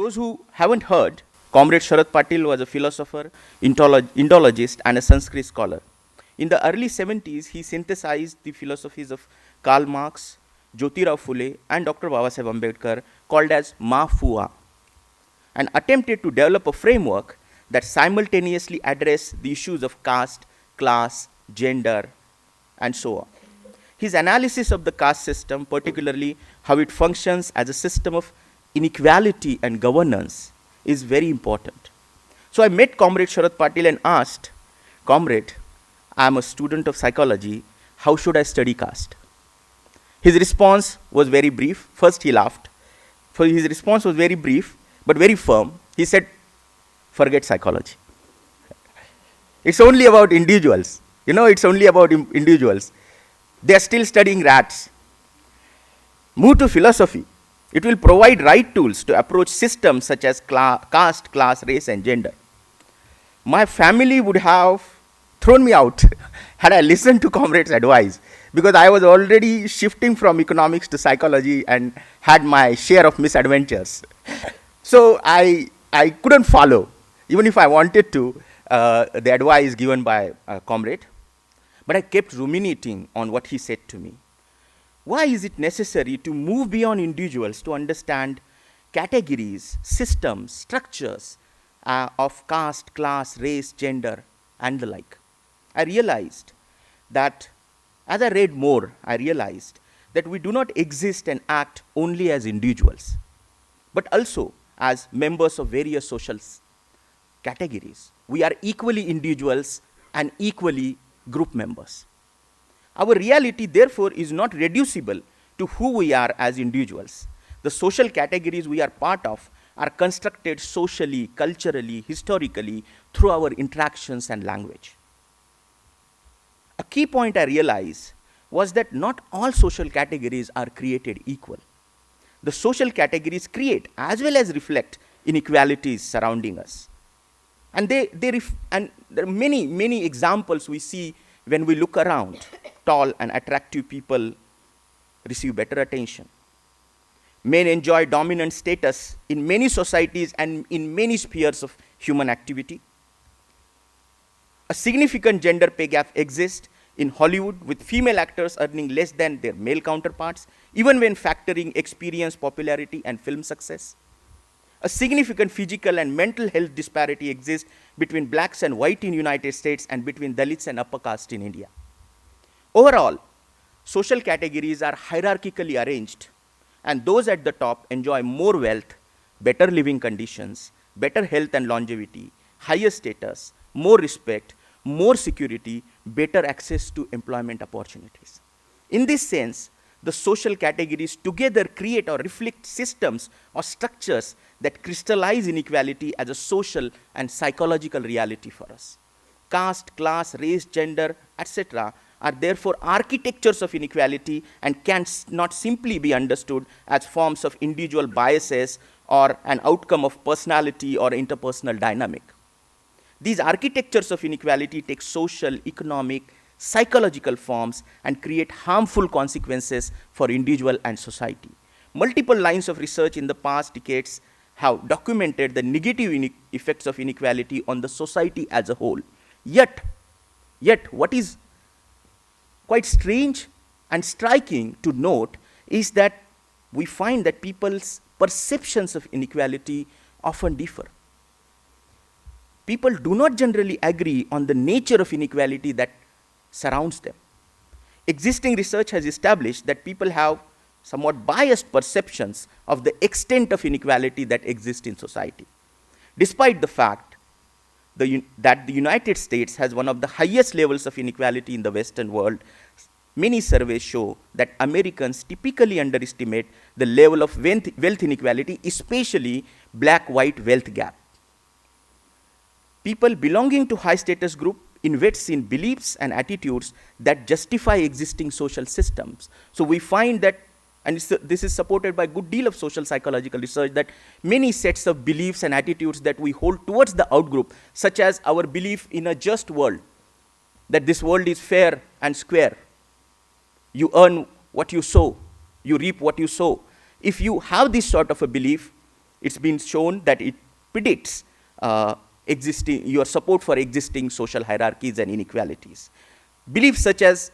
those who haven't heard, Comrade Sharad Patil was a philosopher, Indologist, and a Sanskrit scholar. In the early 70s, he synthesized the philosophies of Karl Marx, Jyotirao Phule, and Dr. Babasaheb Ambedkar, called as Ma-Fua, and attempted to develop a framework that simultaneously addressed the issues of caste, class, gender, and so on. His analysis of the caste system, particularly how it functions as a system of inequality and governance, is very important. So I met Comrade Sharad Patil and asked, Comrade, I am a student of psychology, how should I study caste? His response was very brief. First he laughed. His response was very brief, but very firm. He said, forget psychology. It's only about individuals. It's only about individuals. They are still studying rats. Move to philosophy. It will provide right tools to approach systems such as caste, class, race, and gender. My family would have thrown me out had I listened to Comrade's advice, because I was already shifting from economics to psychology and had my share of misadventures. So I couldn't follow, even if I wanted to, the advice given by Comrade. But I kept ruminating on what he said to me. Why is it necessary to move beyond individuals to understand categories, systems, structures of caste, class, race, gender, and the like? I realized that, as I read more, I realized that we do not exist and act only as individuals, but also as members of various social categories. We are equally individuals and equally group members. Our reality, therefore, is not reducible to who we are as individuals. The social categories we are part of are constructed socially, culturally, historically, through our interactions and language. A key point I realized was that not all social categories are created equal. The social categories create as well as reflect inequalities surrounding us. And there are many examples we see when we look around. Tall and attractive people receive better attention. Men enjoy dominant status in many societies and in many spheres of human activity. A significant gender pay gap exists in Hollywood, with female actors earning less than their male counterparts, even when factoring experience, popularity, and film success. A significant physical and mental health disparity exists between blacks and white in the United States and between Dalits and upper caste in India. Overall, social categories are hierarchically arranged, and those at the top enjoy more wealth, better living conditions, better health and longevity, higher status, more respect, more security, better access to employment opportunities. In this sense, the social categories together create or reflect systems or structures that crystallize inequality as a social and psychological reality for us. Caste, class, race, gender, etc. are therefore architectures of inequality and can not simply be understood as forms of individual biases or an outcome of personality or interpersonal dynamic. These architectures of inequality take social, economic, psychological forms and create harmful consequences for individual and society. Multiple lines of research in the past decades have documented the negative effects of inequality on the society as a whole. Yet what is quite strange and striking to note is that we find that people's perceptions of inequality often differ. People do not generally agree on the nature of inequality that surrounds them. Existing research has established that people have somewhat biased perceptions of the extent of inequality that exists in society. Despite the fact that the United States has one of the highest levels of inequality in the Western world, many surveys show that Americans typically underestimate the level of wealth inequality, especially black-white wealth gap. People belonging to high status group invests in beliefs and attitudes that justify existing social systems. So we find that, and this is supported by a good deal of social psychological research, that many sets of beliefs and attitudes that we hold towards the outgroup, such as our belief in a just world, that this world is fair and square. You earn what you sow, you reap what you sow. If you have this sort of a belief, It's been shown that it predicts your support for existing social hierarchies and inequalities. Beliefs such as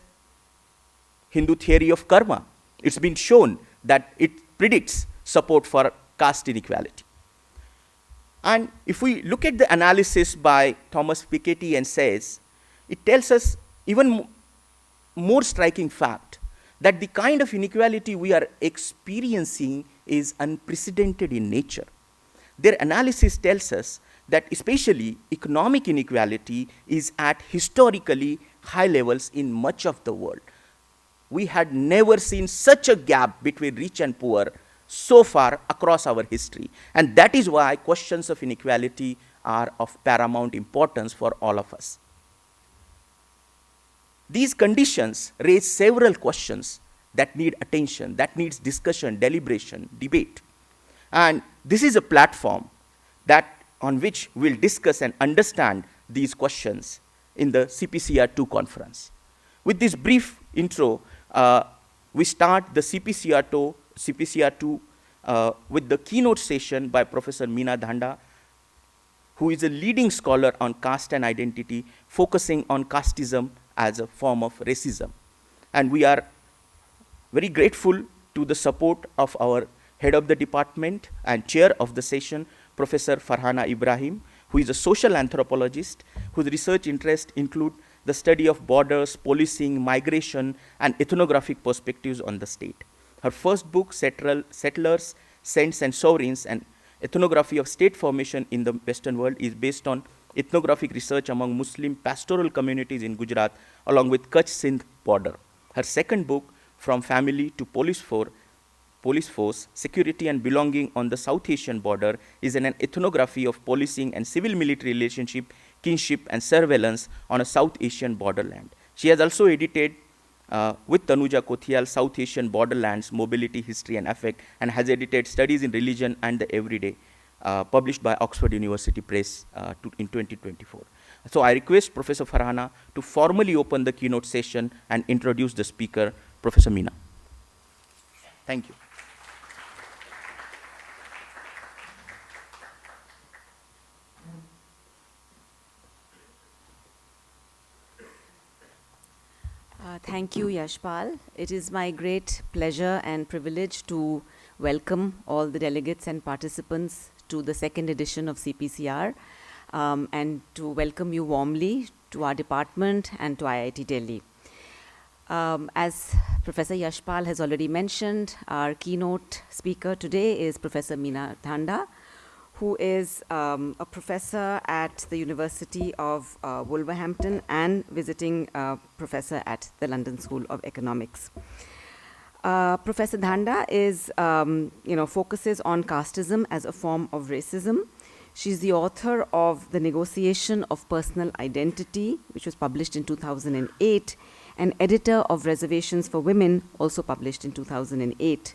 Hindu theory of karma, it's been shown that it predicts support for caste inequality. And if we look at the analysis by Thomas Piketty and says, it tells us even more striking fact that the kind of inequality we are experiencing is unprecedented in nature. Their analysis tells us that especially economic inequality is at historically high levels in much of the world. We had never seen such a gap between rich and poor so far across our history. And that is why questions of inequality are of paramount importance for all of us. These conditions raise several questions that need attention, that needs discussion, deliberation, debate. And this is a platform on which we'll discuss and understand these questions in the CPCR2 conference. With this brief intro, we start the CPCR2 with the keynote session by Professor Meena Dhanda, who is a leading scholar on caste and identity, focusing on casteism as a form of racism. And we are very grateful to the support of our head of the department and chair of the session, Professor Farhana Ibrahim, who is a social anthropologist whose research interests include the study of borders, policing, migration, and ethnographic perspectives on the state. Her first book, Settlers, Saints, and Sovereigns, an ethnography of state formation in the Western world, is based on ethnographic research among Muslim pastoral communities in Gujarat, along with Kutch-Sindh border. Her second book, From Family to Police Force, Security and Belonging on the South Asian Border, is an ethnography of policing and civil-military relationship, kinship, and surveillance on a South Asian borderland. She has also edited with Tanuja Kothiyal, South Asian Borderlands, Mobility, History, and Affect, and has edited Studies in Religion and the Everyday, published by Oxford University Press in 2024. So I request Professor Farhana to formally open the keynote session and introduce the speaker, Professor Meena. Thank you. Thank you, Yashpal. It is my great pleasure and privilege to welcome all the delegates and participants to the second edition of CPCR and to welcome you warmly to our department and to IIT Delhi. As Professor Yashpal has already mentioned, our keynote speaker today is Professor Meena Dhanda, who is a professor at the University of Wolverhampton and visiting professor at the London School of Economics. Professor Dhanda is, focuses on casteism as a form of racism. She's the author of The Negotiation of Personal Identity, which was published in 2008, and editor of Reservations for Women, also published in 2008.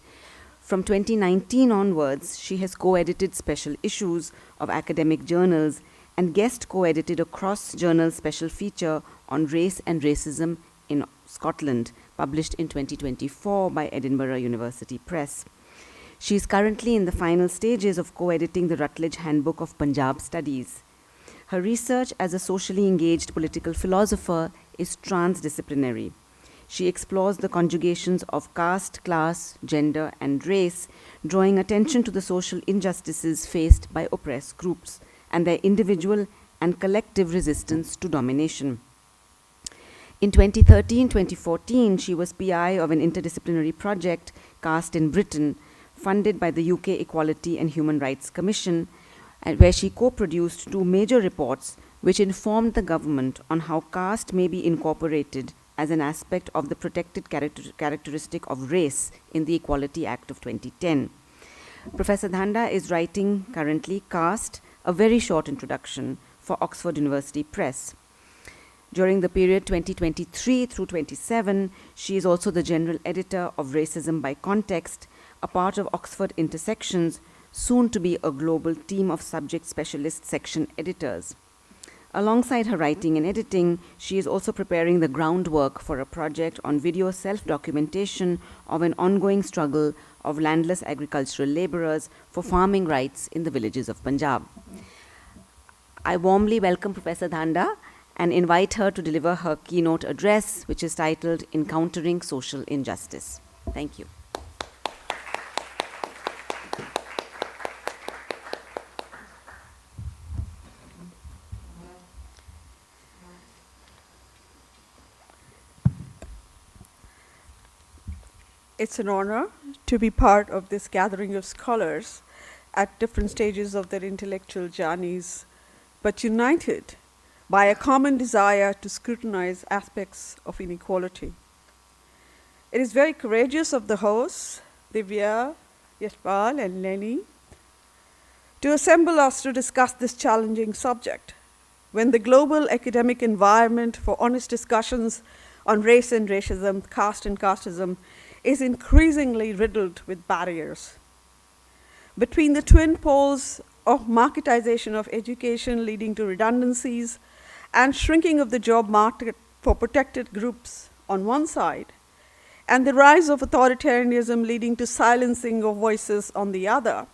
From 2019 onwards, she has co-edited special issues of academic journals and guest co-edited a cross-journal special feature on race and racism in Scotland, published in 2024 by Edinburgh University Press. She is currently in the final stages of co-editing the Rutledge Handbook of Punjab Studies. Her research as a socially engaged political philosopher is transdisciplinary. She explores the conjugations of caste, class, gender, and race, drawing attention to the social injustices faced by oppressed groups and their individual and collective resistance to domination. In 2013-2014, she was PI of an interdisciplinary project, Caste in Britain, funded by the UK Equality and Human Rights Commission, where she co-produced 2 major reports which informed the government on how caste may be incorporated as an aspect of the protected characteristic of race in the Equality Act of 2010. Professor Dhanda is writing currently Caste, a very short introduction, for Oxford University Press. During the period 2023 through 27, she is also the general editor of Racism by Context, a part of Oxford Intersections, soon to be a global team of subject specialist section editors. Alongside her writing and editing, she is also preparing the groundwork for a project on video self-documentation of an ongoing struggle of landless agricultural laborers for farming rights in the villages of Punjab. I warmly welcome Professor Dhanda and invite her to deliver her keynote address, which is titled Encountering Social Injustice. Thank you. It's an honor to be part of this gathering of scholars at different stages of their intellectual journeys, but united by a common desire to scrutinize aspects of inequality. It is very courageous of the hosts, Divya, Yashpal, and Lenny, to assemble us to discuss this challenging subject when the global academic environment for honest discussions on race and racism, caste and casteism, is increasingly riddled with barriers. Between the twin poles of marketization of education leading to redundancies and shrinking of the job market for protected groups on one side, and the rise of authoritarianism leading to silencing of voices on the other,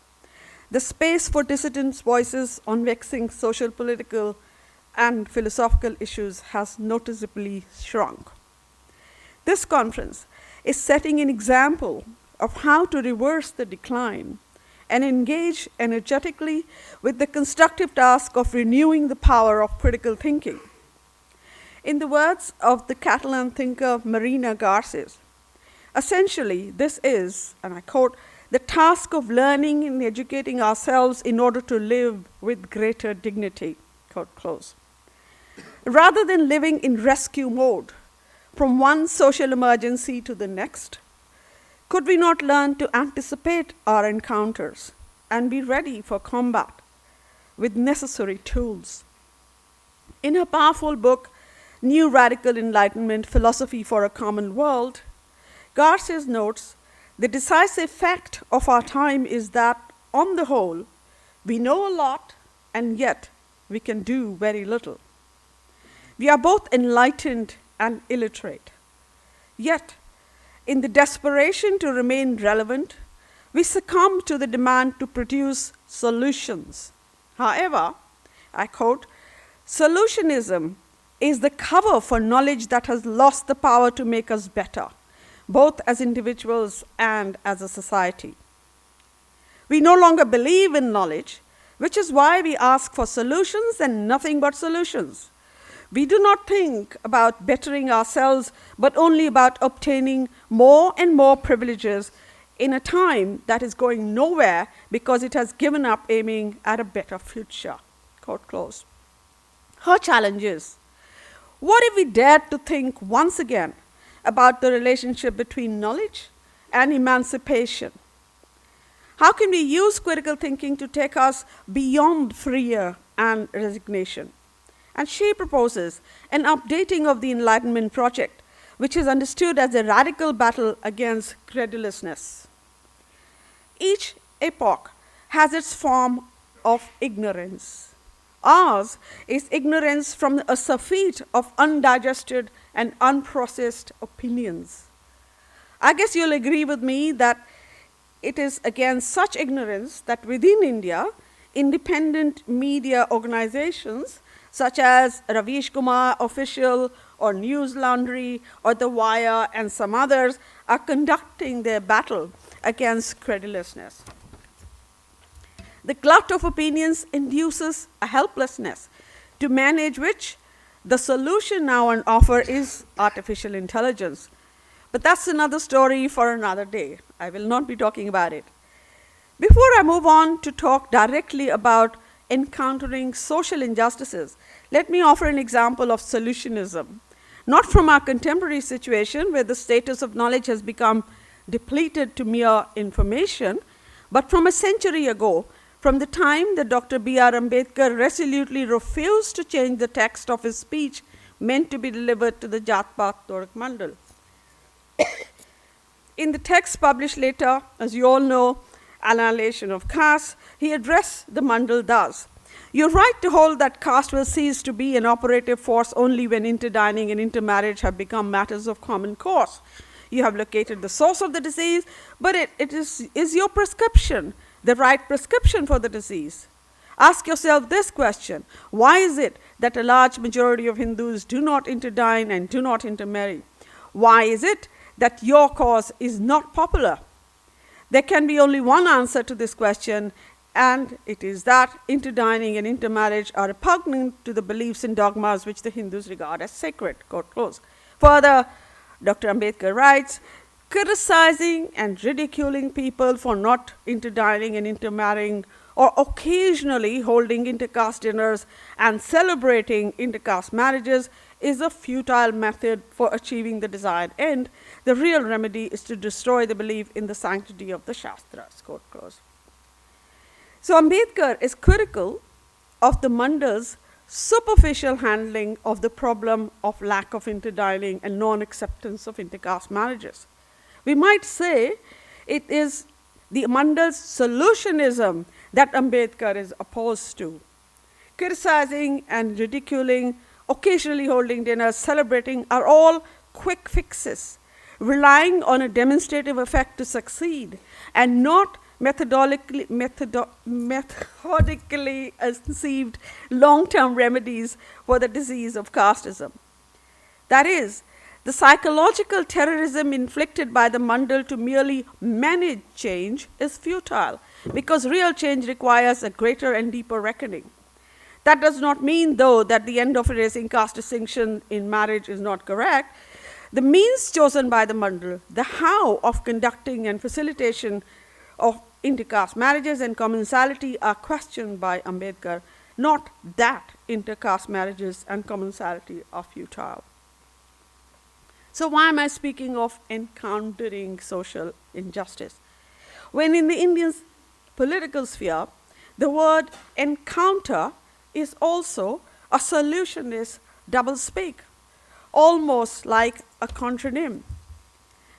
the space for dissidents' voices on vexing social, political, and philosophical issues has noticeably shrunk. This conference is setting an example of how to reverse the decline and engage energetically with the constructive task of renewing the power of critical thinking. In the words of the Catalan thinker Meena Dhanda, essentially this is, and I quote, the task of learning and educating ourselves in order to live with greater dignity, quote close. Rather than living in rescue mode, from one social emergency to the next, could we not learn to anticipate our encounters and be ready for combat with necessary tools? In her powerful book, New Radical Enlightenment, Philosophy for a Common World, Garces notes, the decisive fact of our time is that, on the whole, we know a lot and yet we can do very little. We are both enlightened and illiterate. Yet, in the desperation to remain relevant, we succumb to the demand to produce solutions. However, I quote, solutionism is the cover for knowledge that has lost the power to make us better, both as individuals and as a society. We no longer believe in knowledge, which is why we ask for solutions and nothing but solutions. We do not think about bettering ourselves, but only about obtaining more and more privileges in a time that is going nowhere because it has given up aiming at a better future. Quote close. Her challenge is, what if we dared to think once again about the relationship between knowledge and emancipation? How can we use critical thinking to take us beyond fear and resignation? And she proposes an updating of the Enlightenment project, which is understood as a radical battle against credulousness. Each epoch has its form of ignorance. Ours is ignorance from a surfeit of undigested and unprocessed opinions. I guess you'll agree with me that it is against such ignorance that within India, independent media organizations such as Ravish Kumar Official or News Laundry or The Wire and some others are conducting their battle against credulousness. The glut of opinions induces a helplessness to manage which the solution now on offer is artificial intelligence. But that's another story for another day. I will not be talking about it. Before I move on to talk directly about encountering social injustices, let me offer an example of solutionism, not from our contemporary situation where the status of knowledge has become depleted to mere information, but from a century ago, from the time that Dr. B.R. Ambedkar resolutely refused to change the text of his speech meant to be delivered to the Jat-Paat Torak Mandal. In the text published later, as you all know, Annihilation of Caste, he addressed the Mandal thus: "You're right to hold that caste will cease to be an operative force only when interdining and intermarriage have become matters of common course. you have located the source of the disease, but is your prescription the right prescription for the disease? Ask yourself this question: why is it that a large majority of Hindus do not interdine and do not intermarry? Why is it that your cause is not popular? There can be only one answer to this question, and it is that interdining and intermarriage are repugnant to the beliefs and dogmas which the Hindus regard as sacred. Quote close. Further, Dr. Ambedkar writes, criticizing and ridiculing people for not interdining and intermarrying, or occasionally holding intercaste dinners and celebrating intercaste marriages, is a futile method for achieving the desired end. The real remedy is to destroy the belief in the sanctity of the Shastras. Quote close. So Ambedkar is critical of the Mandal's superficial handling of the problem of lack of interdining and non-acceptance of intercaste marriages. We might say it is the Mandal's solutionism that Ambedkar is opposed to. Criticizing and ridiculing, occasionally holding dinners, celebrating are all quick fixes, relying on a demonstrative effect to succeed and not methodically conceived long-term remedies for the disease of casteism. That is, the psychological terrorism inflicted by the Mandal to merely manage change is futile, because real change requires a greater and deeper reckoning. That does not mean, though, that the end of erasing caste distinction in marriage is not correct. The means chosen by the Mandal, the how of conducting and facilitation of intercaste marriages and commensality are questioned by Ambedkar, not that intercaste marriages and commensality are futile. So why am I speaking of encountering social injustice? When in the Indian political sphere, the word encounter is also a solutionist doublespeak, almost like a contronym.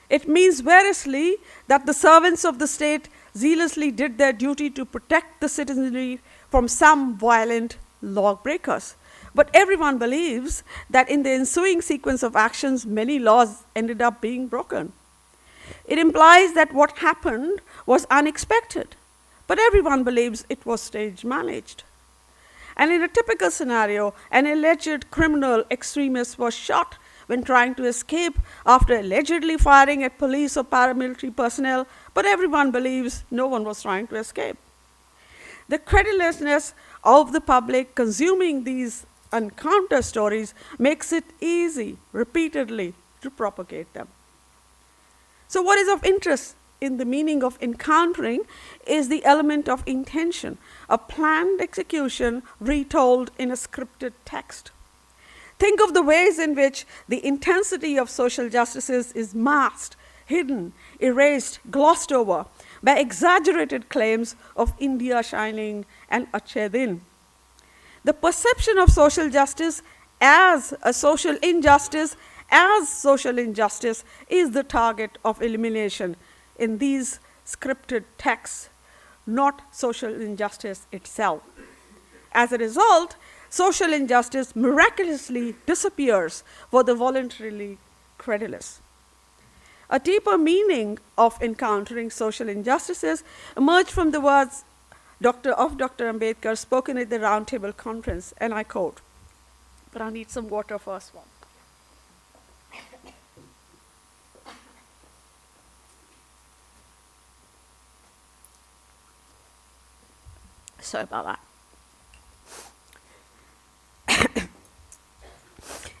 It means variously that the servants of the state zealously did their duty to protect the citizenry from some violent lawbreakers. But everyone believes that in the ensuing sequence of actions, many laws ended up being broken. It implies that what happened was unexpected, but everyone believes it was stage managed. And in a typical scenario, an alleged criminal extremist was shot when trying to escape after allegedly firing at police or paramilitary personnel, but everyone believes no one was trying to escape. The credulousness of the public consuming these encounter stories makes it easy repeatedly to propagate them. So what is of interest in the meaning of encountering is the element of intention, a planned execution retold in a scripted text. Think of the ways in which the intensity of social justices is masked, hidden, erased, glossed over by exaggerated claims of India shining and Acche Din. The perception of social justice as a social injustice is the target of elimination in these scripted texts, not social injustice itself. As a result, social injustice miraculously disappears for the voluntarily credulous. A deeper meaning of encountering social injustices emerged from the words of Dr. Ambedkar spoken at the Roundtable Conference, and I quote, but I need some water first one. Sorry about that.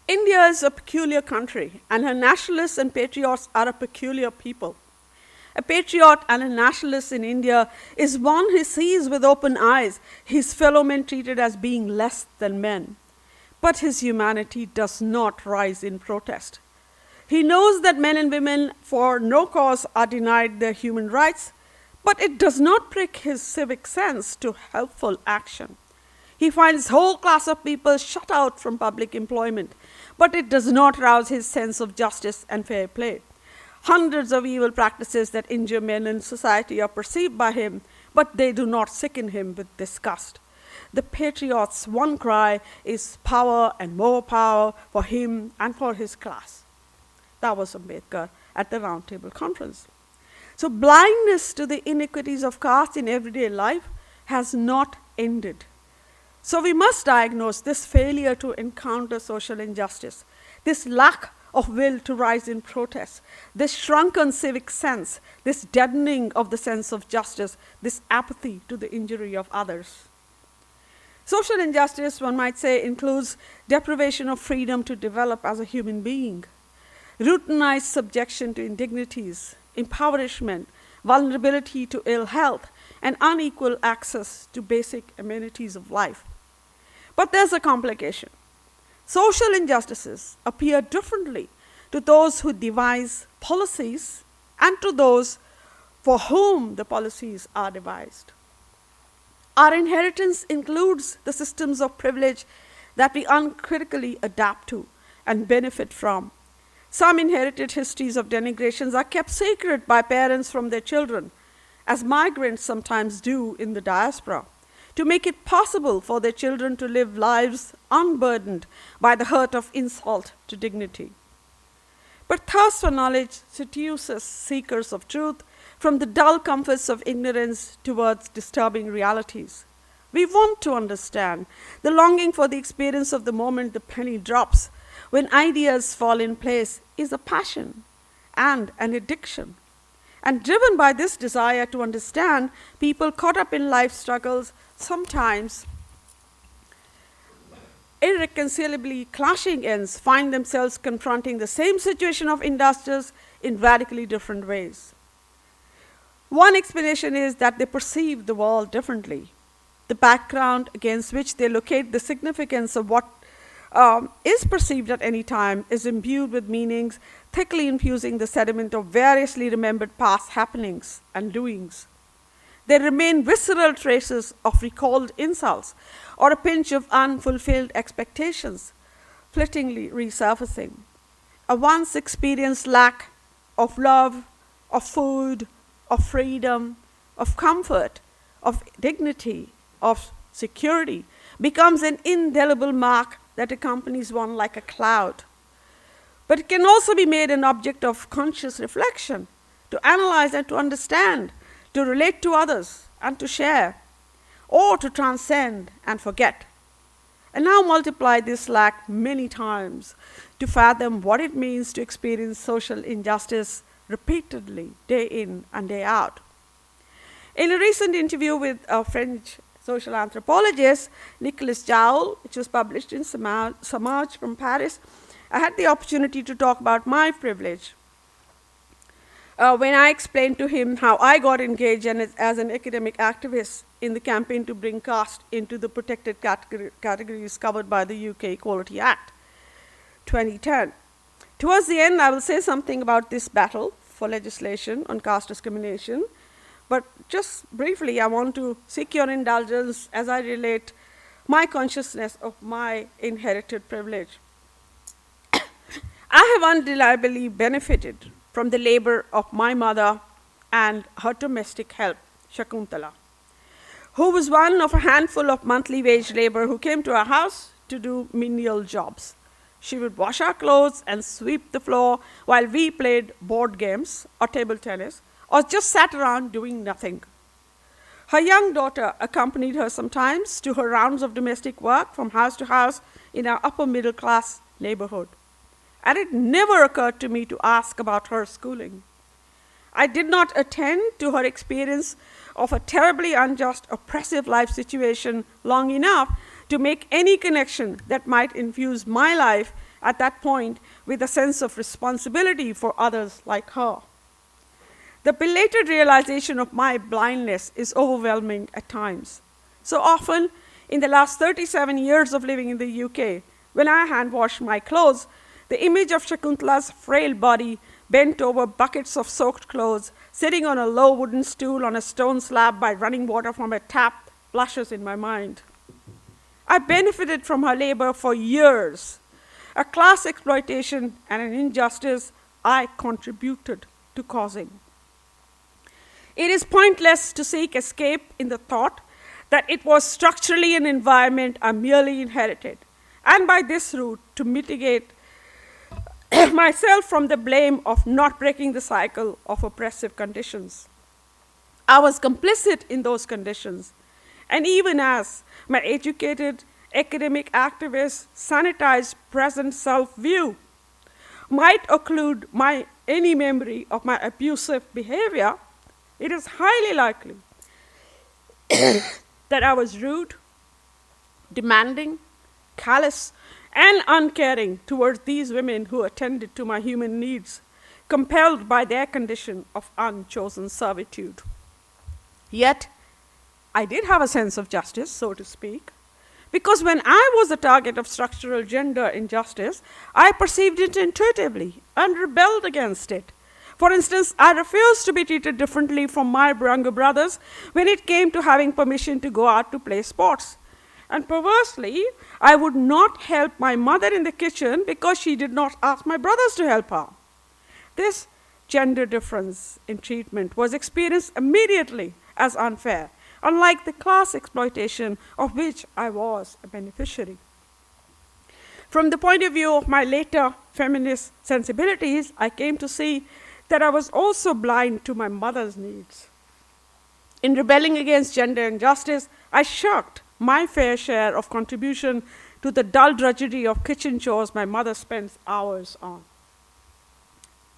India is a peculiar country, and her nationalists and patriots are a peculiar people. A patriot and a nationalist in India is one who sees with open eyes his fellow men treated as being less than men. But his humanity does not rise in protest. He knows that men and women for no cause are denied their human rights, but it does not prick his civic sense to helpful action. He finds whole class of people shut out from public employment, but it does not rouse his sense of justice and fair play. Hundreds of evil practices that injure men in society are perceived by him, but they do not sicken him with disgust. The patriot's one cry is power and more power for him and for his class. That was Ambedkar at the Roundtable Conference. So blindness to the inequities of caste in everyday life has not ended. So we must diagnose this failure to encounter social injustice, this lack of will to rise in protest, this shrunken civic sense, this deadening of the sense of justice, this apathy to the injury of others. Social injustice, one might say, includes deprivation of freedom to develop as a human being, routinized subjection to indignities, impoverishment, vulnerability to ill health, and unequal access to basic amenities of life. But there's a complication. Social injustices appear differently to those who devise policies and to those for whom the policies are devised. Our inheritance includes the systems of privilege that we uncritically adapt to and benefit from. Some inherited histories of denigrations are kept sacred by parents from their children, as migrants sometimes do in the diaspora, to make it possible for their children to live lives unburdened by the hurt of insult to dignity. But thirst for knowledge seduces seekers of truth from the dull comforts of ignorance towards disturbing realities. We want to understand. The longing for the experience of the moment the penny drops, when ideas fall in place, is a passion and an addiction. And driven by this desire to understand, people caught up in life struggles, sometimes irreconcilably clashing ends, find themselves confronting the same situation of injustice in radically different ways. One explanation is that they perceive the world differently. The background against which they locate the significance of what is perceived at any time is imbued with meanings, thickly infusing the sediment of variously remembered past happenings and doings. There remain visceral traces of recalled insults or a pinch of unfulfilled expectations, flittingly resurfacing. A once experienced lack of love, of food, of freedom, of comfort, of dignity, of security becomes an indelible mark that accompanies one like a cloud. But it can also be made an object of conscious reflection, to analyze and to understand, to relate to others and to share, or to transcend and forget. And now multiply this lack many times to fathom what it means to experience social injustice repeatedly, day in and day out. In a recent interview with a French social anthropologist, Nicolas Joule, which was published in Samaj from Paris, I had the opportunity to talk about my privilege. When I explained to him how I got engaged as an academic activist in the campaign to bring caste into the protected categories covered by the UK Equality Act 2010. Towards the end, I will say something about this battle for legislation on caste discrimination, but just briefly, I want to seek your indulgence as I relate my consciousness of my inherited privilege. I have undeniably benefited from the labor of my mother and her domestic help, Shakuntala, who was one of a handful of monthly wage labor who came to our house to do menial jobs. She would wash our clothes and sweep the floor while we played board games or table tennis, or just sat around doing nothing. Her young daughter accompanied her sometimes to her rounds of domestic work from house to house in our upper middle class neighborhood. And it never occurred to me to ask about her schooling. I did not attend to her experience of a terribly unjust, oppressive life situation long enough to make any connection that might infuse my life at that point with a sense of responsibility for others like her. The belated realization of my blindness is overwhelming at times. So often, in the last 37 years of living in the UK, when I hand wash my clothes, the image of Shakuntala's frail body bent over buckets of soaked clothes, sitting on a low wooden stool on a stone slab by running water from a tap, flashes in my mind. I benefited from her labor for years, a class exploitation and an injustice I contributed to causing. It is pointless to seek escape in the thought that it was structurally an environment I merely inherited, and by this route to mitigate myself from the blame of not breaking the cycle of oppressive conditions. I was complicit in those conditions. And even as my educated academic activists sanitized present self-view might occlude any memory of my abusive behavior, it is highly likely that I was rude, demanding, callous, and uncaring towards these women who attended to my human needs, compelled by their condition of unchosen servitude. Yet, I did have a sense of justice, so to speak, because when I was the target of structural gender injustice, I perceived it intuitively and rebelled against it. For instance, I refused to be treated differently from my younger brothers when it came to having permission to go out to play sports. And perversely, I would not help my mother in the kitchen because she did not ask my brothers to help her. This gender difference in treatment was experienced immediately as unfair, unlike the class exploitation of which I was a beneficiary. From the point of view of my later feminist sensibilities, I came to see that I was also blind to my mother's needs. In rebelling against gender injustice, I shirked my fair share of contribution to the dull drudgery of kitchen chores my mother spends hours on.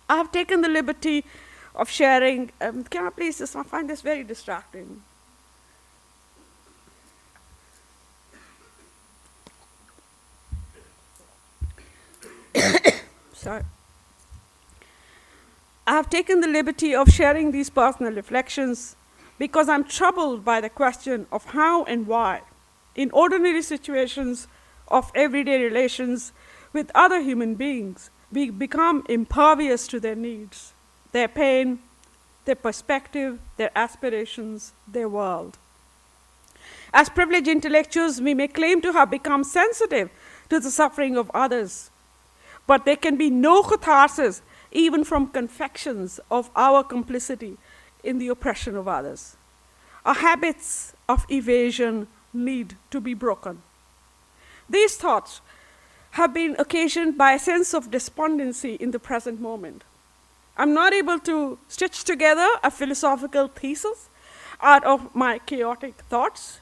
I have taken the liberty of sharing, can I please just, I find this very distracting. Sorry. I have taken the liberty of sharing these personal reflections because I'm troubled by the question of how and why, in ordinary situations of everyday relations with other human beings, we become impervious to their needs, their pain, their perspective, their aspirations, their world. As privileged intellectuals, we may claim to have become sensitive to the suffering of others, but there can be no catharsis even from confections of our complicity in the oppression of others. Our habits of evasion need to be broken. These thoughts have been occasioned by a sense of despondency in the present moment. I'm not able to stitch together a philosophical thesis out of my chaotic thoughts.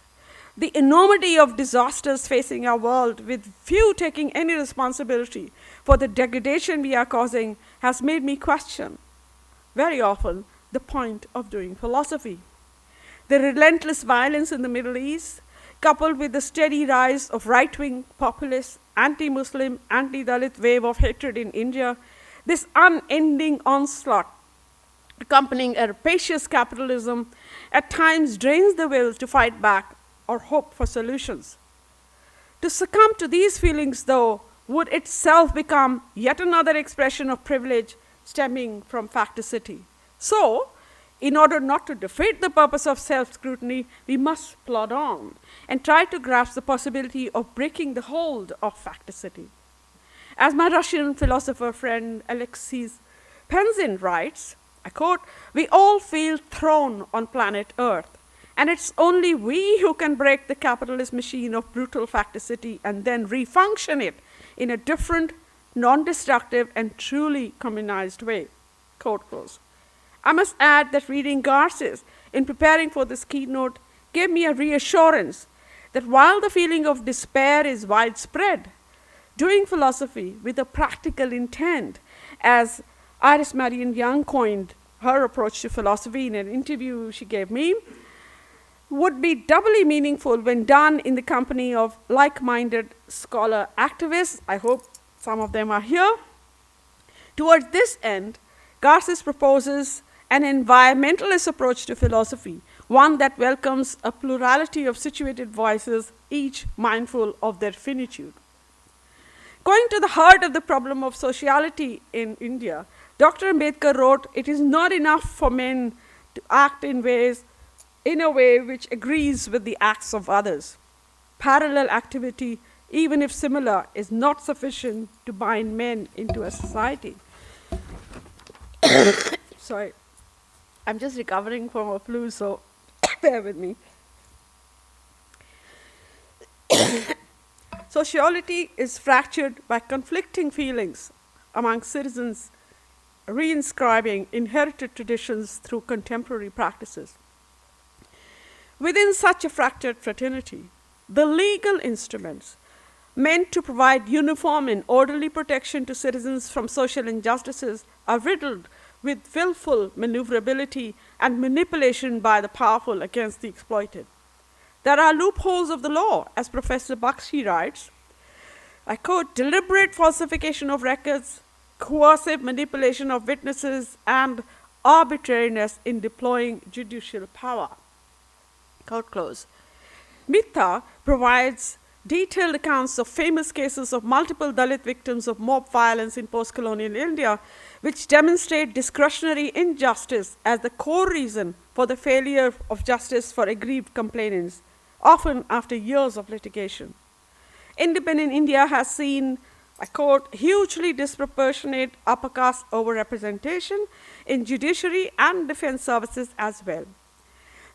The enormity of disasters facing our world, with few taking any responsibility for the degradation we are causing, has made me question, very often, the point of doing philosophy. The relentless violence in the Middle East, coupled with the steady rise of right-wing populist, anti-Muslim, anti-Dalit wave of hatred in India, this unending onslaught accompanying a rapacious capitalism at times drains the will to fight back or hope for solutions. To succumb to these feelings, though, would itself become yet another expression of privilege stemming from facticity. So, in order not to defeat the purpose of self-scrutiny, we must plod on and try to grasp the possibility of breaking the hold of facticity. As my Russian philosopher friend Alexei Penzin writes, I quote, "We all feel thrown on planet Earth, and it's only we who can break the capitalist machine of brutal facticity and then refunction it in a different, non-destructive, and truly communized way." Quote close. I must add that reading Garces in preparing for this keynote gave me a reassurance that while the feeling of despair is widespread, doing philosophy with a practical intent, as Iris Marion Young coined her approach to philosophy in an interview she gave me, would be doubly meaningful when done in the company of like-minded scholar activists. I hope some of them are here. Towards this end, Garces proposes an environmentalist approach to philosophy, one that welcomes a plurality of situated voices, each mindful of their finitude. Going to the heart of the problem of sociality in India, Dr. Ambedkar wrote, "It is not enough for men to act in a way which agrees with the acts of others. Parallel activity, even if similar, is not sufficient to bind men into a society." Sorry, I'm just recovering from a flu, so bear with me. Sociality is fractured by conflicting feelings among citizens, reinscribing inherited traditions through contemporary practices. Within such a fractured fraternity, the legal instruments meant to provide uniform and orderly protection to citizens from social injustices are riddled with willful maneuverability and manipulation by the powerful against the exploited. There are loopholes of the law, as Professor Bakshi writes. I quote, deliberate falsification of records, coercive manipulation of witnesses, and arbitrariness in deploying judicial power. Quote close. Mitha provides detailed accounts of famous cases of multiple Dalit victims of mob violence in post-colonial India, which demonstrate discretionary injustice as the core reason for the failure of justice for aggrieved complainants, often after years of litigation. Independent India has seen, I quote, hugely disproportionate upper caste overrepresentation in judiciary and defense services as well.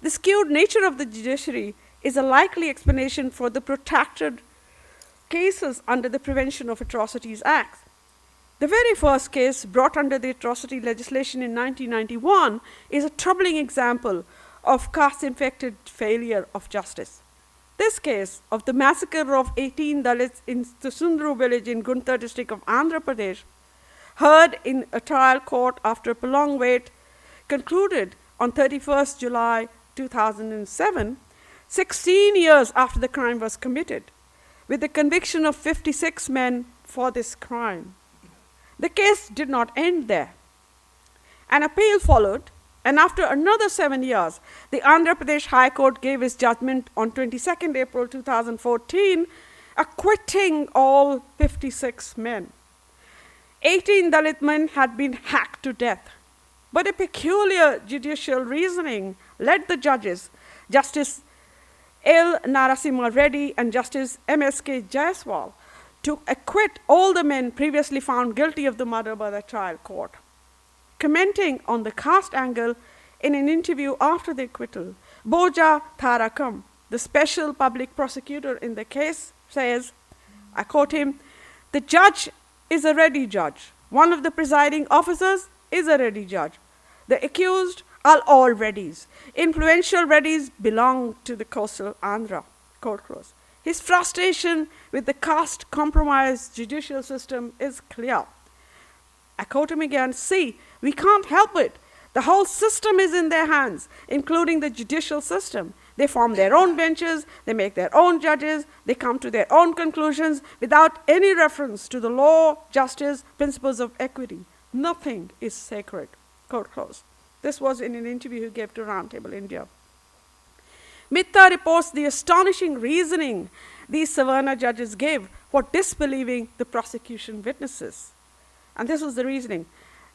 The skewed nature of the judiciary is a likely explanation for the protracted cases under the Prevention of Atrocities Act. The very first case brought under the atrocity legislation in 1991 is a troubling example of caste-infected failure of justice. This case of the massacre of 18 Dalits in the Sundru village in Guntur district of Andhra Pradesh, heard in a trial court after a prolonged wait, concluded on 31st July 2007, 16 years after the crime was committed, with the conviction of 56 men for this crime. The case did not end there. An appeal followed, and after another 7 years, the Andhra Pradesh High Court gave its judgment on 22nd April 2014, acquitting all 56 men. 18 Dalit men had been hacked to death, but a peculiar judicial reasoning led the judges, Justice L. Narasimha Reddy and Justice M.S.K. Jaiswal, to acquit all the men previously found guilty of the murder by the trial court. Commenting on the caste angle in an interview after the acquittal, Boja Tharakam, the special public prosecutor in the case, says, I quote him, the judge is a ready judge. One of the presiding officers is a ready judge. The accused are all readies. Influential readies belong to the coastal Andhra. Quote close. His frustration with the caste compromise judicial system is clear. I quote him again, see, we can't help it. The whole system is in their hands, including the judicial system. They form their own benches, they make their own judges, they come to their own conclusions without any reference to the law, justice, principles of equity. Nothing is sacred. Quote close. This was in an interview he gave to Roundtable India. Mitta reports the astonishing reasoning these Savarna judges gave for disbelieving the prosecution witnesses. And this was the reasoning,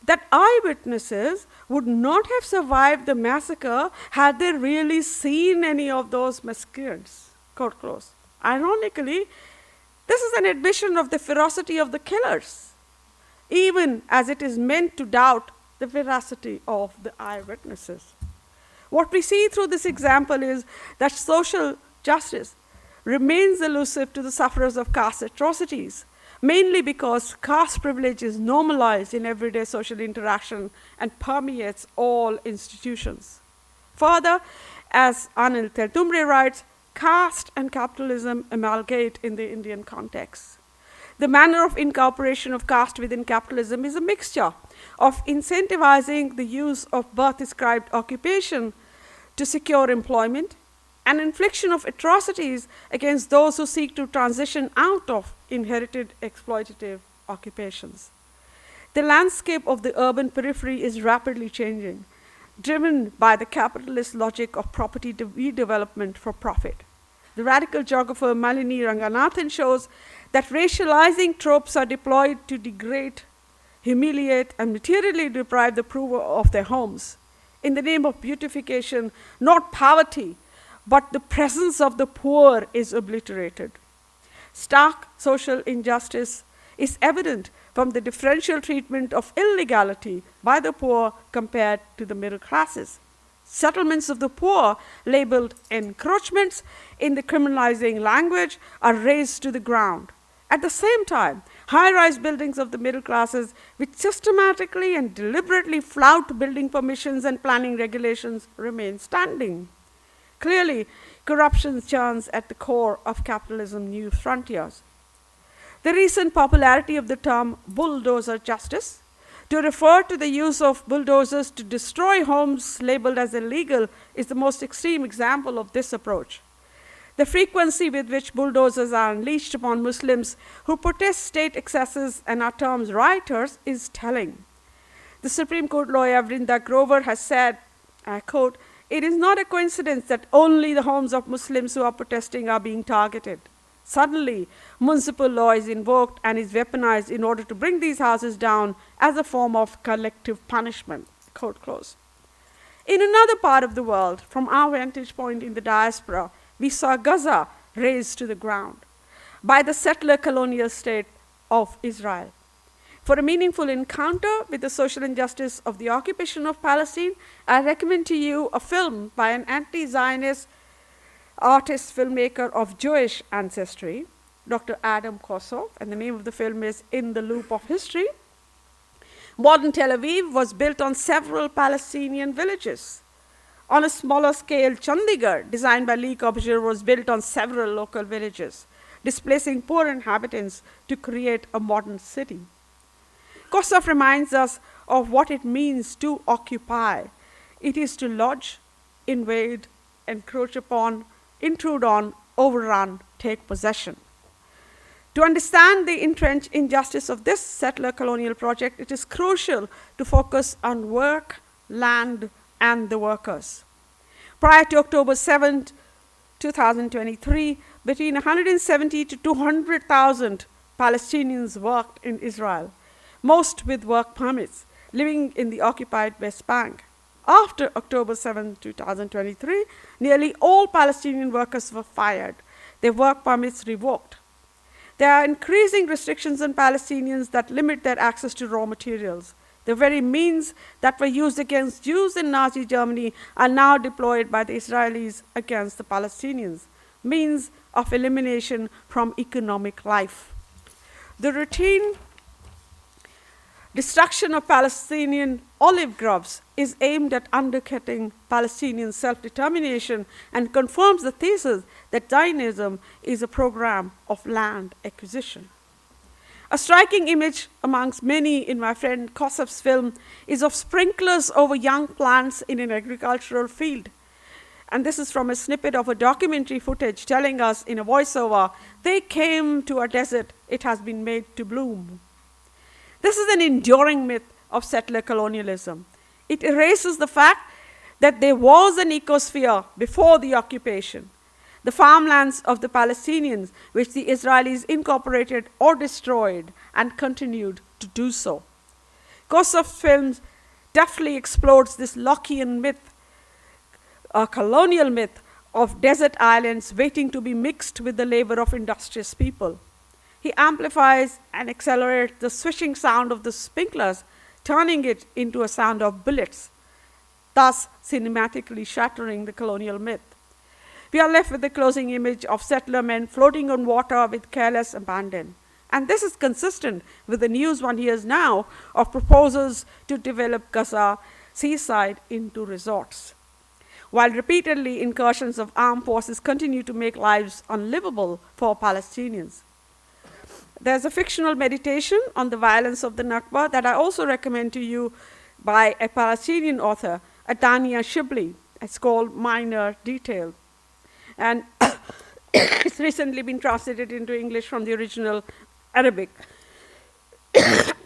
that eyewitnesses would not have survived the massacre had they really seen any of those massacres. Quote close. Ironically, this is an admission of the ferocity of the killers, even as it is meant to doubt the veracity of the eyewitnesses. What we see through this example is that social justice remains elusive to the sufferers of caste atrocities, mainly because caste privilege is normalized in everyday social interaction and permeates all institutions. Further, as Anil Teltumbre writes, caste and capitalism amalgate in the Indian context. The manner of incorporation of caste within capitalism is a mixture of incentivizing the use of birth-ascribed occupation to secure employment and infliction of atrocities against those who seek to transition out of inherited exploitative occupations. The landscape of the urban periphery is rapidly changing, driven by the capitalist logic of property redevelopment for profit. The radical geographer Malini Ranganathan shows that racializing tropes are deployed to degrade, humiliate, and materially deprive the poor of their homes. In the name of beautification, not poverty, but the presence of the poor is obliterated. Stark social injustice is evident from the differential treatment of illegality by the poor compared to the middle classes. Settlements of the poor, labeled encroachments in the criminalizing language, are razed to the ground. At the same time, high-rise buildings of the middle classes, which systematically and deliberately flout building permissions and planning regulations, remain standing. Clearly, corruption churns at the core of capitalism's new frontiers. The recent popularity of the term bulldozer justice, to refer to the use of bulldozers to destroy homes labeled as illegal, is the most extreme example of this approach. The frequency with which bulldozers are unleashed upon Muslims who protest state excesses and are termed rioters is telling. The Supreme Court lawyer Vrinda Grover has said, I quote, "It is not a coincidence that only the homes of Muslims who are protesting are being targeted. Suddenly, municipal law is invoked and is weaponized in order to bring these houses down as a form of collective punishment." Quote close. In another part of the world, from our vantage point in the diaspora, we saw Gaza razed to the ground by the settler colonial state of Israel. For a meaningful encounter with the social injustice of the occupation of Palestine, I recommend to you a film by an anti-Zionist artist filmmaker of Jewish ancestry, Dr. Adam Kossoff, and the name of the film is In the Loop of History. Modern Tel Aviv was built on several Palestinian villages. On a smaller scale, Chandigarh, designed by Lee Corbusier, was built on several local villages, displacing poor inhabitants to create a modern city. Kossoff reminds us of what it means to occupy. It is to lodge, invade, encroach upon, intrude on, overrun, take possession. To understand the entrenched injustice of this settler colonial project, it is crucial to focus on work, land, and the workers. Prior to October 7, 2023, between 170 to 200,000 Palestinians worked in Israel, most with work permits, living in the occupied West Bank. After October 7, 2023, nearly all Palestinian workers were fired, their work permits revoked. There are increasing restrictions on Palestinians that limit their access to raw materials. The very means that were used against Jews in Nazi Germany are now deployed by the Israelis against the Palestinians, means of elimination from economic life. The routine destruction of Palestinian olive groves is aimed at undercutting Palestinian self-determination and confirms the thesis that Zionism is a program of land acquisition. A striking image amongst many in my friend Kossoff's film is of sprinklers over young plants in an agricultural field. And this is from a snippet of a documentary footage telling us in a voiceover, they came to a desert, it has been made to bloom. This is an enduring myth of settler colonialism. It erases the fact that there was an ecosphere before the occupation, the farmlands of the Palestinians, which the Israelis incorporated or destroyed and continued to do so. Kossoff's films deftly explores this Lockean myth, a colonial myth of desert islands waiting to be mixed with the labor of industrious people. He amplifies and accelerates the swishing sound of the sprinklers, turning it into a sound of bullets, thus cinematically shattering the colonial myth. We are left with the closing image of settler men floating on water with careless abandon. And this is consistent with the news one hears now of proposals to develop Gaza seaside into resorts. While repeatedly incursions of armed forces continue to make lives unlivable for Palestinians. There's a fictional meditation on the violence of the Nakba that I also recommend to you by a Palestinian author, Adania Shibli. It's called Minor Detail. And it's recently been translated into English from the original Arabic.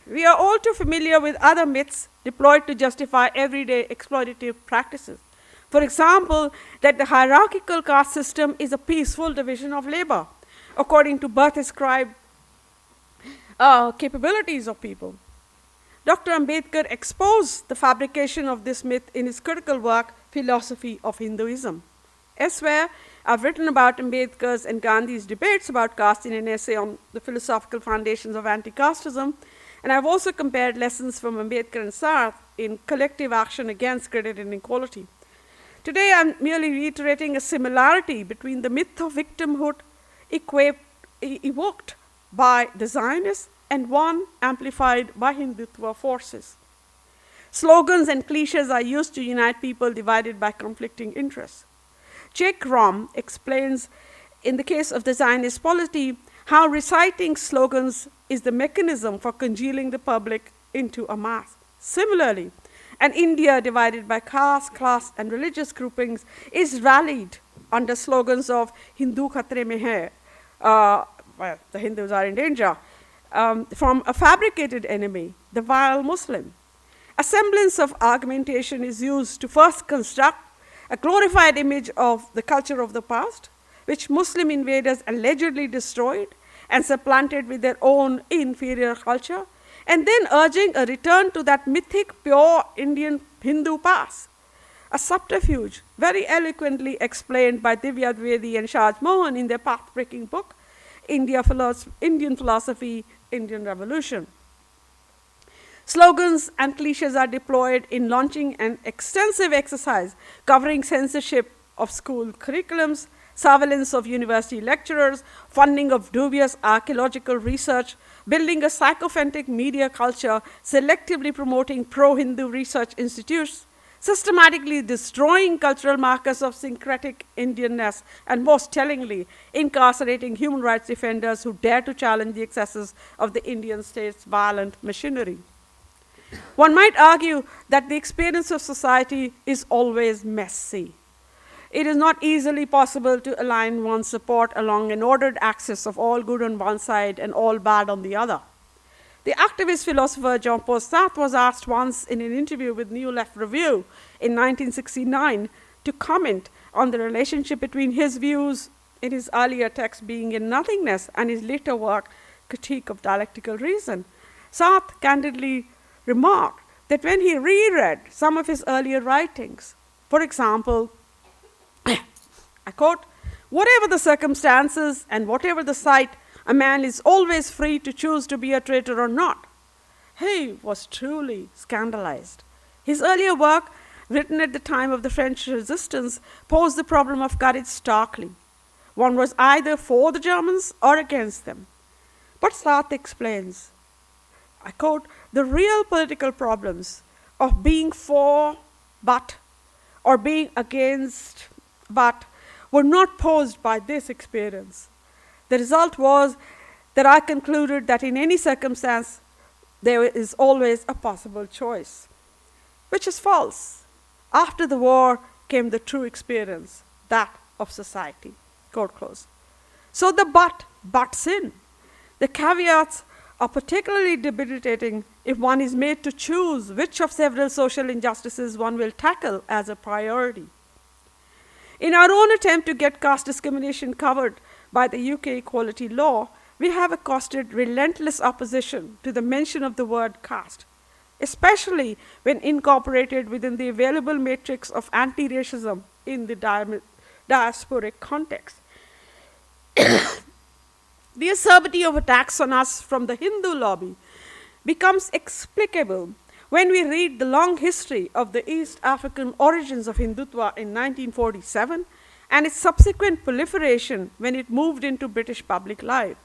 We are all too familiar with other myths deployed to justify everyday exploitative practices. For example, that the hierarchical caste system is a peaceful division of labor, according to birth-ascribed capabilities of people. Dr. Ambedkar exposed the fabrication of this myth in his critical work, Philosophy of Hinduism. Elsewhere, I've written about Ambedkar's and Gandhi's debates about caste in an essay on the philosophical foundations of anti-casteism, and I've also compared lessons from Ambedkar and Sartre in collective action against credit inequality. Today, I'm merely reiterating a similarity between the myth of victimhood evoked by the Zionists and one amplified by Hindutva forces. Slogans and cliches are used to unite people divided by conflicting interests. Jake Rom explains, in the case of the Zionist polity, how reciting slogans is the mechanism for congealing the public into a mass. Similarly, an India divided by caste, class, and religious groupings is rallied under slogans of Hindu khatre mein hai, well, the Hindus are in danger, from a fabricated enemy, the vile Muslim. A semblance of argumentation is used to first construct a glorified image of the culture of the past, which Muslim invaders allegedly destroyed and supplanted with their own inferior culture, and then urging a return to that mythic, pure Indian Hindu past. A subterfuge very eloquently explained by Divya Dwivedi and Shaj Mohan in their path-breaking book, Indian Philosophy, Indian Revolution. Slogans and cliches are deployed in launching an extensive exercise covering censorship of school curriculums, surveillance of university lecturers, funding of dubious archaeological research, building a sycophantic media culture, selectively promoting pro-Hindu research institutes, systematically destroying cultural markers of syncretic Indianness, and most tellingly, incarcerating human rights defenders who dare to challenge the excesses of the Indian state's violent machinery. One might argue that the experience of society is always messy. It is not easily possible to align one's support along an ordered axis of all good on one side and all bad on the other. The activist philosopher Jean-Paul Sartre was asked once in an interview with New Left Review in 1969 to comment on the relationship between his views in his earlier text Being in Nothingness and his later work Critique of Dialectical Reason. Sartre candidly remarked that when he reread some of his earlier writings, for example, I quote, "Whatever the circumstances and whatever the site, a man is always free to choose to be a traitor or not." He was truly scandalized. His earlier work, written at the time of the French resistance, posed the problem of courage starkly. One was either for the Germans or against them. But Sartre explains, I quote, "The real political problems of being for but or being against but were not posed by this experience. The result was that I concluded that in any circumstance there is always a possible choice," which is false. After the war came the true experience, that of society. Quote close. So the but butts in. The caveats are particularly debilitating if one is made to choose which of several social injustices one will tackle as a priority. In our own attempt to get caste discrimination covered by the UK equality law, we have accosted relentless opposition to the mention of the word caste, especially when incorporated within the available matrix of anti-racism in the diasporic context. The acerbity of attacks on us from the Hindu lobby becomes explicable when we read the long history of the East African origins of Hindutva in 1947 and its subsequent proliferation when it moved into British public life.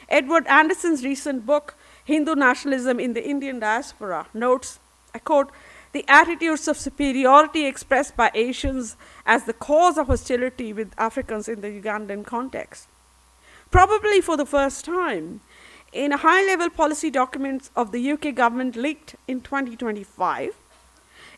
Edward Anderson's recent book, Hindu Nationalism in the Indian Diaspora, notes, I quote, "The attitudes of superiority expressed by Asians as the cause of hostility with Africans in the Ugandan context." Probably for the first time, in a high-level policy document of the UK government leaked in 2025,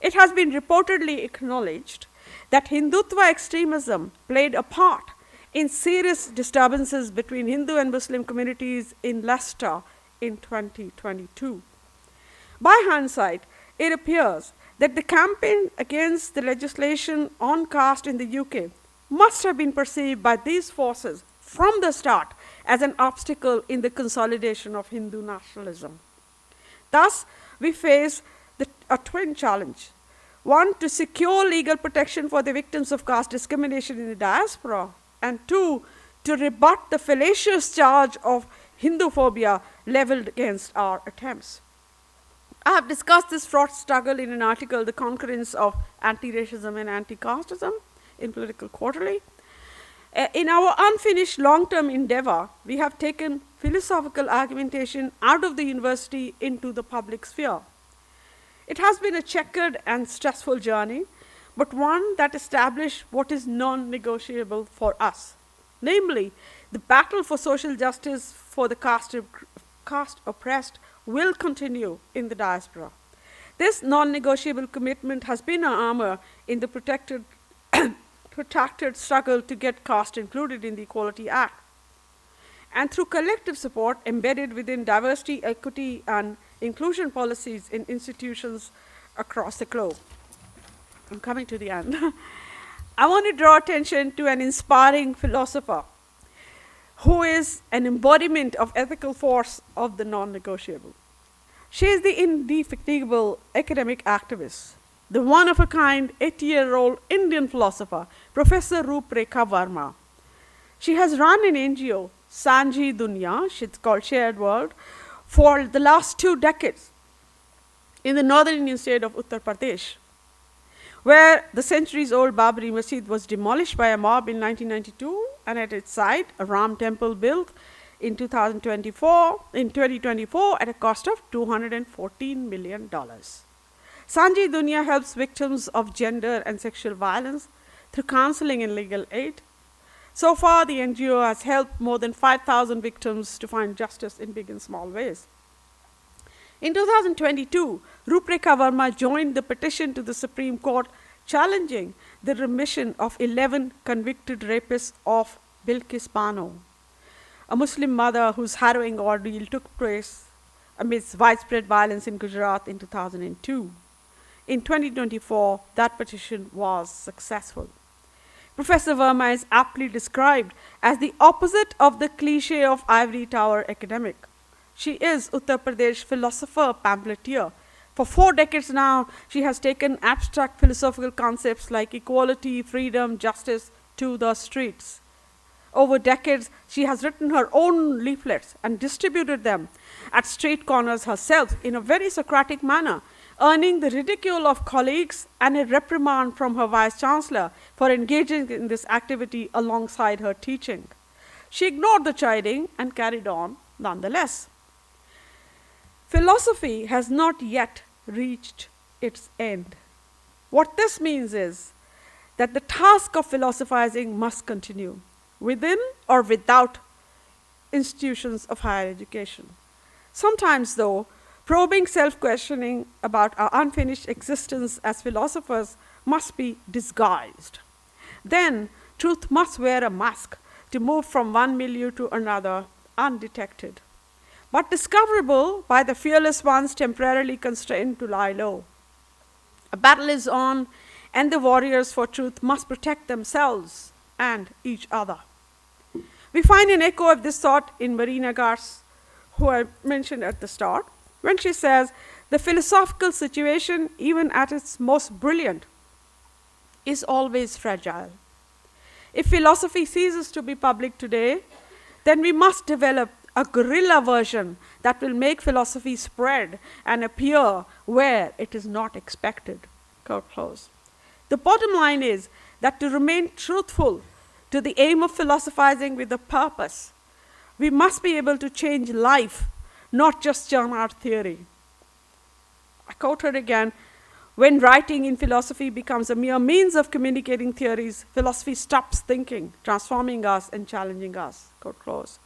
it has been reportedly acknowledged that Hindutva extremism played a part in serious disturbances between Hindu and Muslim communities in Leicester in 2022. By hindsight, it appears that the campaign against the legislation on caste in the UK must have been perceived by these forces from the start as an obstacle in the consolidation of Hindu nationalism. Thus, we face a twin challenge. One, to secure legal protection for the victims of caste discrimination in the diaspora, and two, to rebut the fallacious charge of Hinduphobia leveled against our attempts. I have discussed this fraught struggle in an article, The Concurrence of Anti-Racism and Anti-Casteism, in Political Quarterly. In our unfinished long-term endeavor, we have taken philosophical argumentation out of the university into the public sphere. It has been a checkered and stressful journey, but one that established what is non-negotiable for us, namely, the battle for social justice for the caste oppressed will continue in the diaspora. This non-negotiable commitment has been our armor in the protracted struggle to get caste included in the Equality Act. And through collective support embedded within diversity, equity, and inclusion policies in institutions across the globe. I'm coming to the end. I want to draw attention to an inspiring philosopher who is an embodiment of ethical force of the non-negotiable. She is the indefatigable academic activist, the one-of-a-kind 80-year-old Indian philosopher, Professor Rupreka Verma. She has run an NGO, Sanji Dunya, it's called Shared World, for the last 2 decades in the northern Indian state of Uttar Pradesh, where the centuries-old Babri Masjid was demolished by a mob in 1992, and at its site, a Ram temple built in 2024 at a cost of $214 million. Sanji Dunya helps victims of gender and sexual violence through counseling and legal aid. So far, the NGO has helped more than 5,000 victims to find justice in big and small ways. In 2022, Rupreka Verma joined the petition to the Supreme Court challenging the remission of 11 convicted rapists of Bilkis Bano, a Muslim mother whose harrowing ordeal took place amidst widespread violence in Gujarat in 2002. In 2024, that petition was successful. Professor Verma is aptly described as the opposite of the cliché of ivory tower academic. She is Uttar Pradesh philosopher pamphleteer. For 4 decades now, she has taken abstract philosophical concepts like equality, freedom, justice to the streets. Over decades, she has written her own leaflets and distributed them at street corners herself in a very Socratic manner, earning the ridicule of colleagues and a reprimand from her vice-chancellor for engaging in this activity alongside her teaching. She ignored the chiding and carried on nonetheless. Philosophy has not yet reached its end. What this means is that the task of philosophizing must continue, within or without institutions of higher education. Sometimes, though, probing self-questioning about our unfinished existence as philosophers must be disguised. Then, truth must wear a mask to move from one milieu to another undetected, but discoverable by the fearless ones temporarily constrained to lie low. A battle is on, and the warriors for truth must protect themselves and each other. We find an echo of this thought in Meena Dhanda, who I mentioned at the start, when she says, the philosophical situation, even at its most brilliant, is always fragile. If philosophy ceases to be public today, then we must develop a guerrilla version that will make philosophy spread and appear where it is not expected. Quote close. The bottom line is that to remain truthful to the aim of philosophizing with a purpose, we must be able to change life, not just churn out theory. I quote her again, when writing in philosophy becomes a mere means of communicating theories, philosophy stops thinking, transforming us and challenging us. Quote close.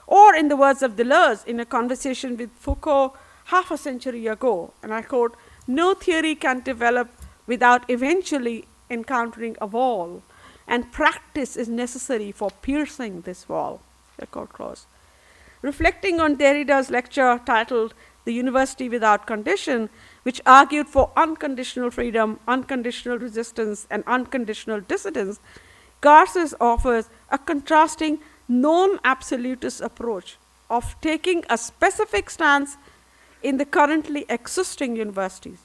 Or in the words of Deleuze in a conversation with Foucault half a century ago, and I quote, no theory can develop without eventually encountering a wall, and practice is necessary for piercing this wall. Quote close. Reflecting on Derrida's lecture titled The University Without Condition, which argued for unconditional freedom, unconditional resistance, and unconditional dissidence, Garces offers a contrasting non-absolutist approach of taking a specific stance in the currently existing universities.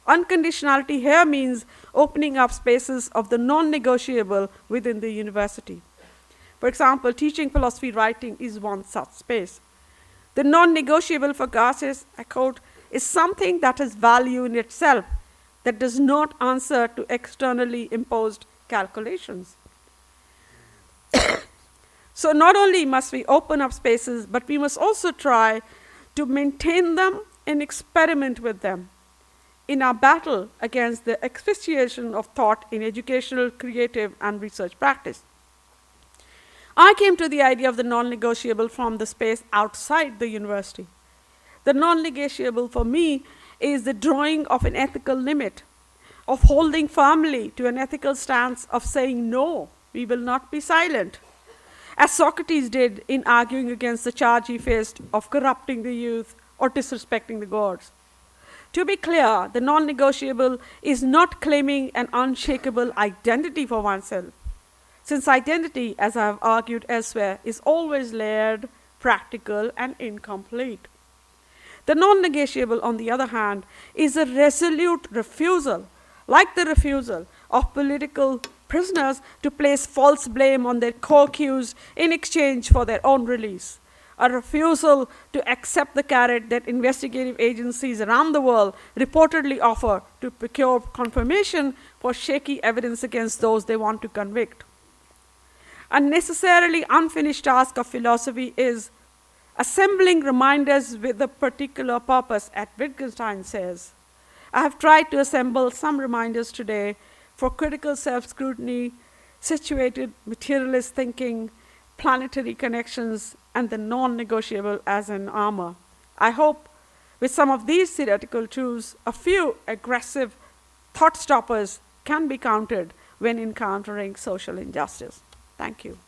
Unconditionality here means opening up spaces of the non-negotiable within the university. For example, teaching philosophy writing is one such space. The non-negotiable for Garces, I quote, is something that has value in itself, that does not answer to externally imposed calculations. So not only must we open up spaces, but we must also try to maintain them and experiment with them in our battle against the asphyxiation of thought in educational, creative, and research practice. I came to the idea of the non-negotiable from the space outside the university. The non-negotiable for me is the drawing of an ethical limit, of holding firmly to an ethical stance of saying, no, we will not be silent, as Socrates did in arguing against the charge he faced of corrupting the youth or disrespecting the gods. To be clear, the non-negotiable is not claiming an unshakable identity for oneself, since identity, as I have argued elsewhere, is always layered, practical, and incomplete. The non-negotiable, on the other hand, is a resolute refusal, like the refusal of political prisoners to place false blame on their co-accused in exchange for their own release, a refusal to accept the carrot that investigative agencies around the world reportedly offer to procure confirmation for shaky evidence against those they want to convict. A necessarily unfinished task of philosophy is assembling reminders with a particular purpose, as Wittgenstein says. I have tried to assemble some reminders today for critical self-scrutiny, situated materialist thinking, planetary connections, and the non-negotiable as an armor. I hope with some of these theoretical truths, a few aggressive thought stoppers can be countered when encountering social injustice. Thank you.